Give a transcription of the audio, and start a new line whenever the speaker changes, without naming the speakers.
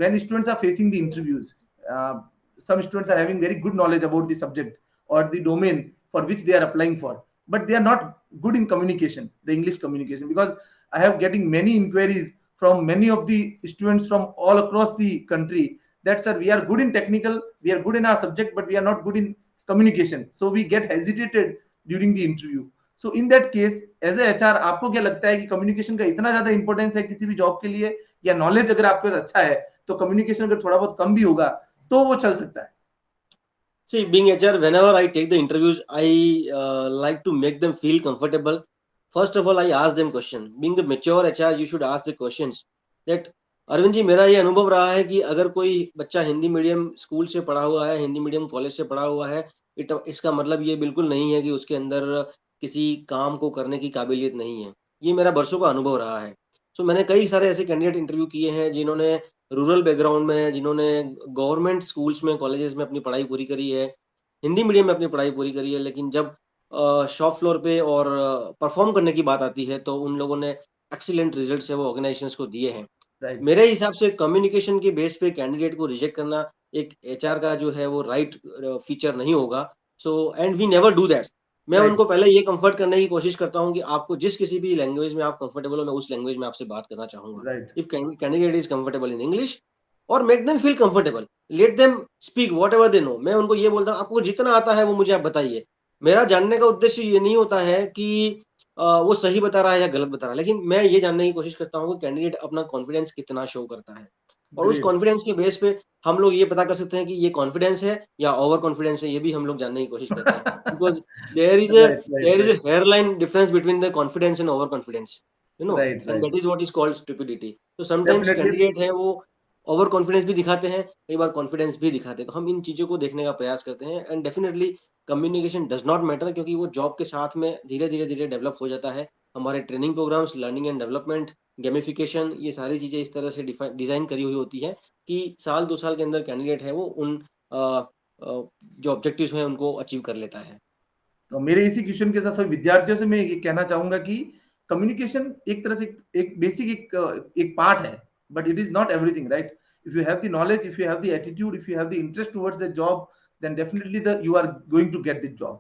when students are facing the interviews, some students are having very good knowledge about the subject or the domain for which they are applying for, but they are not good in communication, the English communication. Because I have getting many inquiries from many of the students from all across the country that, sir, we are good in technical, we are good in our subject, but we are not good in communication, so we get hesitated during the interview. So in that case, as a HR, आपको क्या लगता है कि communication का इतना ज्यादा importance है किसी भी जॉब के लिए, या नॉलेज अगर आपके पास अच्छा है तो कम्युनिकेशन अगर थोड़ा बहुत कम भी होगा तो वो चल सकता है?
See, being HR, whenever I take the interviews, I like to make them feel comfortable. First of all, I ask them question. Being the mature HR, you should ask the questions. That Arvind ji, मेरा ये अनुभव रहा है कि अगर कोई बच्चा Hindi medium school से पढ़ा हुआ है, हिंदी मीडियम कॉलेज से पढ़ा हुआ है, इसका मतलब ये बिल्कुल नहीं है कि उसके अंदर किसी काम को करने की काबिलियत नहीं है। ये मेरा बरसों का अनुभव रहा है। सो मैंने कई सारे ऐसे कैंडिडेट इंटरव्यू किए हैं जिन्होंने रूरल बैकग्राउंड में, जिन्होंने गवर्नमेंट स्कूल्स में, कॉलेजेस में अपनी पढ़ाई पूरी करी है, हिंदी मीडियम में अपनी पढ़ाई पूरी करी है, लेकिन जब शॉप फ्लोर पे और परफॉर्म करने की बात आती है, तो उन लोगों ने एक्सीलेंट रिजल्ट्स है वो ऑर्गेनाइजेशंस को दिए हैं।
राइट।
मेरे हिसाब से कम्युनिकेशन के बेस पे कैंडिडेट को रिजेक्ट करना एक एचआर का जो है वो राइट फीचर नहीं होगा। So and we never do that. मैं
राइट।
उनको पहले ये कंफर्ट करने की कोशिश करता हूँ कि आपको जिस किसी भी लैंग्वेज में आप कंफर्टेबल हो, मैं उस लैंग्वेज में आपसे बात करना चाहूंगा।
Right.
If candidate is comfortable in English, और make them feel comfortable, let them speak whatever they know. मैं उनको ये बोलता हूँ, आपको जितना आता है वो मुझे आप बताइए। मेरा जानने का उद्देश्य ये नहीं होता है कि वो सही बता रहा है या गलत बता रहा है, लेकिन मैं ये जानने की कोशिश करता हूँ कि कैंडिडेट अपना कॉन्फिडेंस कितना शो करता है, और उस
ग्रेट।
कॉन्फिडेंस के बेस पे हम लोग ये पता कर सकते हैं कि ये कॉन्फिडेंस है या ओवर कॉन्फिडेंस है। ये भी हम लोग जानने की कोशिश करते हैं, because
right. Right.
There is a
right.
Hairline difference between the confidence and overconfidence,
right.
And
right.
That is what is called stupidity. तो समटाइम्स
डेफिनेटली।
कैंडिडेट है वो ओवर कॉन्फिडेंस भी दिखाते हैं, कई बार कॉन्फिडेंस भी दिखाते हैं। तो हम इन चीज़ों को देखने का प्रयास करते हैं, and definitely communication does not matter, क्योंकि वो जॉब के साथ में धीरे-धीरे डेवलप हो जाता है। हमारे training programmes, learning and development, gamification, ये सारी चीज़ें इस तरह से डिज़ाइन करी हुई होती हैं कि साल 2 साल के अंदर कैंडिडेट है वो उन जो ऑब्जेक्टिव्स हैं उनको अचीव कर लेता है।
तो मेरे इसी क्वेश्चन के साथ सभी विद्यार्थियों से मैं ये कहना चाहूंगा कि कम्युनिकेशन एक तरह से एक बेसिक एक पार्ट है, but it is not everything, right? If you have the knowledge, if you have the attitude, if you have the interest towards the job, then definitely you are going to get the job.